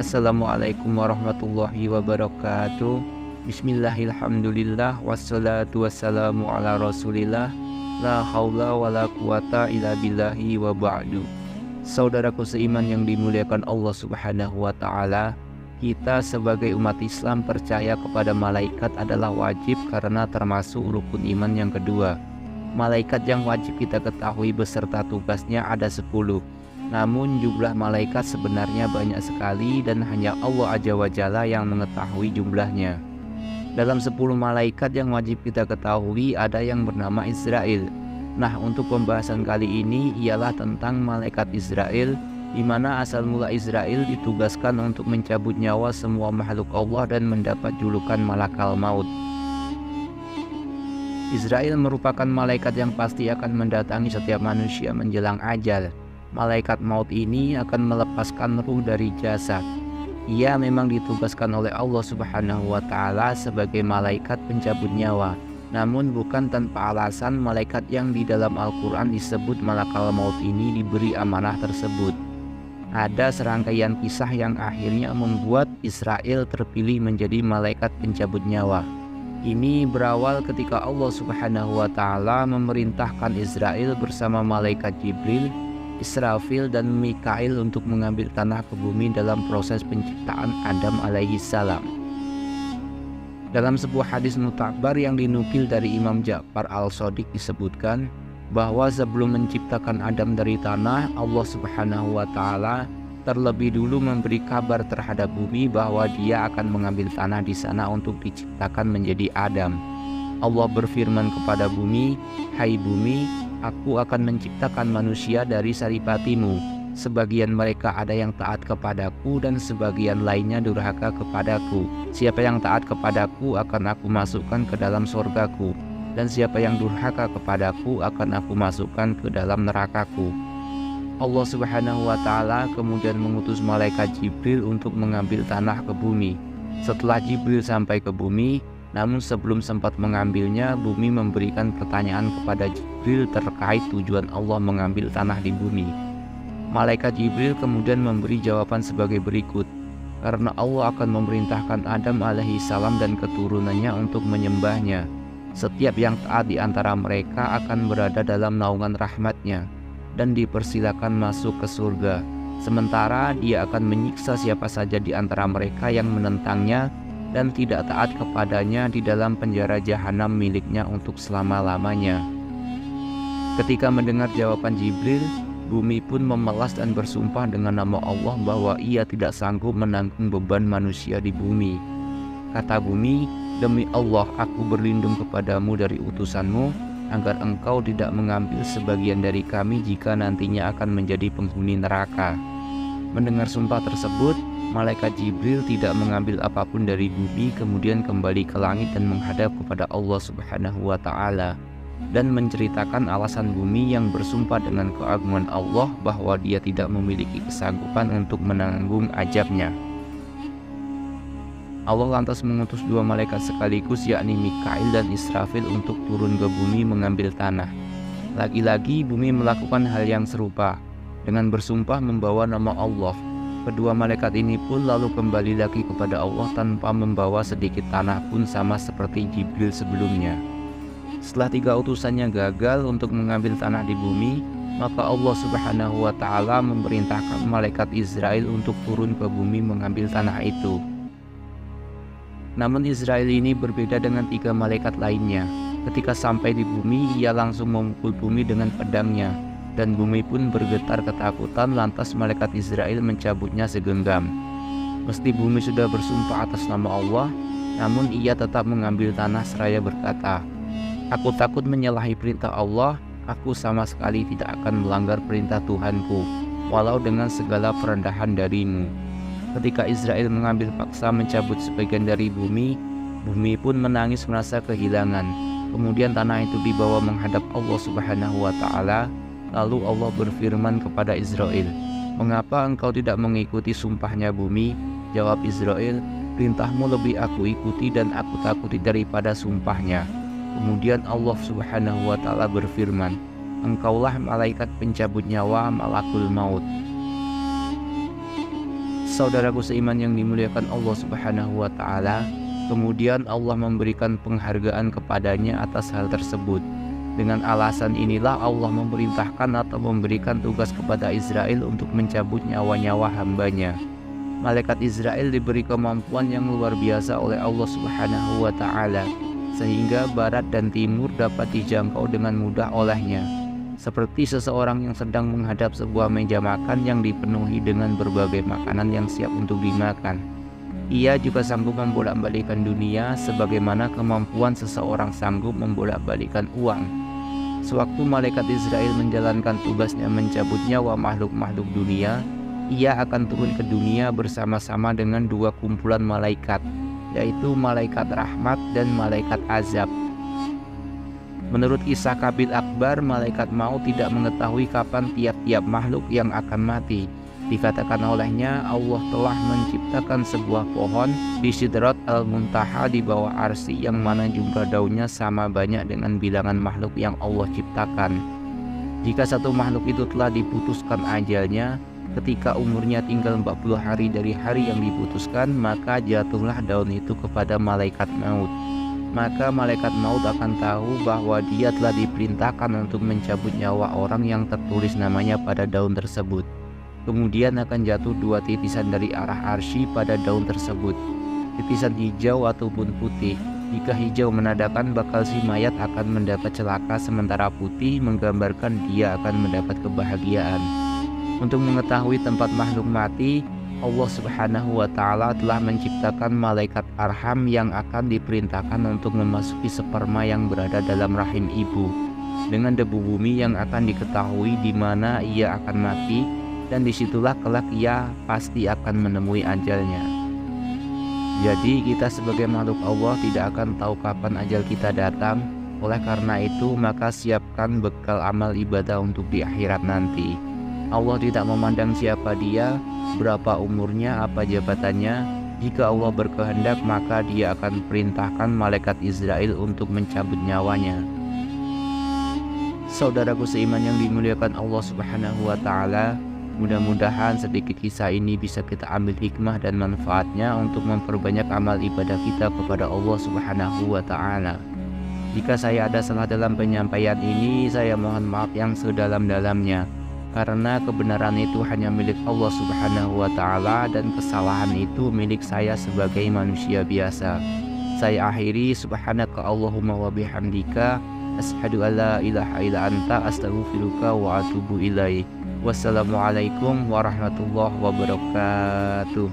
Assalamualaikum warahmatullahi wabarakatuh. Bismillahirrahmanirrahim. Wassalatu wassalamu ala rasulillah. La haula wa la quwata illa billahi wa ba'du. Saudaraku seiman yang dimuliakan Allah subhanahu wa ta'ala, kita sebagai umat Islam percaya kepada malaikat adalah wajib karena termasuk rukun iman yang kedua. Malaikat yang wajib kita ketahui beserta tugasnya ada 10. Namun jumlah malaikat sebenarnya banyak sekali dan hanya Allah Azza wa Jalla yang mengetahui jumlahnya. Dalam 10 malaikat yang wajib kita ketahui ada yang bernama Israel. Nah, untuk pembahasan kali ini ialah tentang malaikat Israel, di mana asal mula Israel ditugaskan untuk mencabut nyawa semua makhluk Allah dan mendapat julukan malakal maut. Israel merupakan malaikat yang pasti akan mendatangi setiap manusia menjelang ajal. Malaikat maut ini akan melepaskan ruh dari jasad. Ia memang ditugaskan oleh Allah Subhanahu wa Ta'ala sebagai malaikat pencabut nyawa. Namun bukan tanpa alasan malaikat yang di dalam Al-Quran disebut malakal maut ini diberi amanah tersebut. Ada serangkaian kisah yang akhirnya membuat Israel terpilih menjadi malaikat pencabut nyawa. Ini berawal ketika Allah Subhanahu wa Ta'ala memerintahkan Israel bersama malaikat Jibril, Israfil dan Mikail untuk mengambil tanah ke bumi dalam proses penciptaan Adam alaihi salam. Dalam sebuah hadis mutabar yang dinukil dari Imam Ja'far al-Shadiq disebutkan bahwa sebelum menciptakan Adam dari tanah, Allah Subhanahu wa Ta'ala terlebih dulu memberi kabar terhadap bumi bahwa Dia akan mengambil tanah di sana untuk diciptakan menjadi Adam. Allah berfirman kepada bumi, "Hai bumi, Aku akan menciptakan manusia dari saripatimu. Sebagian mereka ada yang taat kepadaku dan sebagian lainnya durhaka kepadaku. Siapa yang taat kepadaku akan aku masukkan ke dalam surgaku, dan siapa yang durhaka kepadaku akan aku masukkan ke dalam nerakaku." Allah Subhanahu wa Ta'ala kemudian mengutus malaikat Jibril untuk mengambil tanah ke bumi. Setelah Jibril sampai ke bumi, namun sebelum sempat mengambilnya, bumi memberikan pertanyaan kepada Jibril terkait tujuan Allah mengambil tanah di bumi. Malaikat Jibril kemudian memberi jawaban sebagai berikut. Karena Allah akan memerintahkan Adam alaihi salam dan keturunannya untuk menyembahnya. Setiap yang taat di antara mereka akan berada dalam naungan rahmatnya dan dipersilakan masuk ke surga. Sementara Dia akan menyiksa siapa saja di antara mereka yang menentangnya dan tidak taat kepadanya di dalam penjara jahanam miliknya untuk selama-lamanya. Ketika mendengar jawaban Jibril, bumi pun memelas dan bersumpah dengan nama Allah bahwa ia tidak sanggup menanggung beban manusia di bumi. Kata bumi, "Demi Allah, aku berlindung kepadamu dari utusanmu, agar engkau tidak mengambil sebagian dari kami jika nantinya akan menjadi penghuni neraka." Mendengar sumpah tersebut, malaikat Jibril tidak mengambil apapun dari bumi, kemudian kembali ke langit dan menghadap kepada Allah Subhanahu wa Ta'ala dan menceritakan alasan bumi yang bersumpah dengan keagungan Allah bahwa Dia tidak memiliki kesanggupan untuk menanggung azabnya. Allah lantas mengutus 2 malaikat sekaligus, yakni Mikail dan Israfil, untuk turun ke bumi mengambil tanah. Lagi-lagi bumi melakukan hal yang serupa dengan bersumpah membawa nama Allah. Kedua malaikat ini pun lalu kembali lagi kepada Allah tanpa membawa sedikit tanah pun, sama seperti Jibril sebelumnya. Setelah 3 utusannya gagal untuk mengambil tanah di bumi, maka Allah Subhanahu wa Ta'ala memerintahkan malaikat Israel untuk turun ke bumi mengambil tanah itu. Namun Israel ini berbeda dengan 3 malaikat lainnya. Ketika sampai di bumi, ia langsung memukul bumi dengan pedangnya, dan bumi pun bergetar ketakutan. Lantas malaikat Israel mencabutnya segenggam. Meski bumi sudah bersumpah atas nama Allah, namun ia tetap mengambil tanah seraya berkata, "Aku takut menyalahi perintah Allah. Aku sama sekali tidak akan melanggar perintah Tuhanku, walau dengan segala perendahan darimu." Ketika Israel mengambil paksa mencabut sebagian dari bumi, bumi pun menangis merasa kehilangan. Kemudian tanah itu dibawa menghadap Allah Subhanahu wa Ta'ala. Lalu Allah berfirman kepada Israel, "Mengapa engkau tidak mengikuti sumpahnya bumi?" Jawab Israel, "Perintahmu lebih aku ikuti dan aku takuti daripada sumpahnya." Kemudian Allah Subhanahu wa Ta'ala berfirman, "Engkaulah malaikat pencabut nyawa, malakul maut." Saudaraku seiman yang dimuliakan Allah Subhanahu wa Ta'ala, kemudian Allah memberikan penghargaan kepadanya atas hal tersebut. Dengan alasan inilah Allah memerintahkan atau memberikan tugas kepada Israel untuk mencabut nyawa-nyawa hambanya. Malaikat Israel diberi kemampuan yang luar biasa oleh Allah Subhanahu wa Ta'ala, sehingga barat dan timur dapat dijangkau dengan mudah olehnya. Seperti seseorang yang sedang menghadap sebuah meja makan yang dipenuhi dengan berbagai makanan yang siap untuk dimakan. Ia juga sanggup membolak-balikan dunia sebagaimana kemampuan seseorang sanggup membolak-balikan uang. Sewaktu malaikat Israel menjalankan tugasnya mencabut nyawa makhluk-makhluk dunia, ia akan turun ke dunia bersama-sama dengan dua kumpulan malaikat, yaitu malaikat rahmat dan malaikat azab. Menurut kisah Qabil Akbar, malaikat maut tidak mengetahui kapan tiap-tiap makhluk yang akan mati. Dikatakan olehnya, Allah telah menciptakan sebuah pohon di Sidrat Al-Muntaha di bawah arsy yang mana jumlah daunnya sama banyak dengan bilangan makhluk yang Allah ciptakan. Jika satu makhluk itu telah diputuskan ajalnya, ketika umurnya tinggal 40 hari dari hari yang diputuskan, maka jatuhlah daun itu kepada malaikat maut. Maka malaikat maut akan tahu bahwa dia telah diperintahkan untuk mencabut nyawa orang yang tertulis namanya pada daun tersebut. Kemudian akan jatuh dua titisan dari arah arsy pada daun tersebut, titisan hijau ataupun putih. Jika hijau menandakan bakal si mayat akan mendapat celaka, sementara putih menggambarkan dia akan mendapat kebahagiaan. Untuk mengetahui tempat makhluk mati, Allah Subhanahu wa Ta'ala telah menciptakan malaikat arham yang akan diperintahkan untuk memasuki sperma yang berada dalam rahim ibu dengan debu bumi yang akan diketahui di mana ia akan mati, dan disitulah kelak ia pasti akan menemui ajalnya. Jadi kita sebagai makhluk Allah tidak akan tahu kapan ajal kita datang. Oleh karena itu maka siapkan bekal amal ibadah untuk di akhirat nanti. Allah tidak memandang siapa dia, berapa umurnya, apa jabatannya. Jika Allah berkehendak maka dia akan perintahkan malaikat Israel untuk mencabut nyawanya. Saudaraku seiman yang dimuliakan Allah Subhanahu wa Ta'ala, mudah-mudahan sedikit kisah ini bisa kita ambil hikmah dan manfaatnya untuk memperbanyak amal ibadah kita kepada Allah Subhanahu wa Ta'ala. Jika saya ada salah dalam penyampaian ini, saya mohon maaf yang sedalam-dalamnya, karena kebenaran itu hanya milik Allah Subhanahu wa Ta'ala dan kesalahan itu milik saya sebagai manusia biasa. Saya akhiri, subhanaka Allahumma wa bihamdika, asyhadu an la ilaha illa anta, astaghfiruka wa atubu ilaik. Wassalamualaikum warahmatullahi wabarakatuh.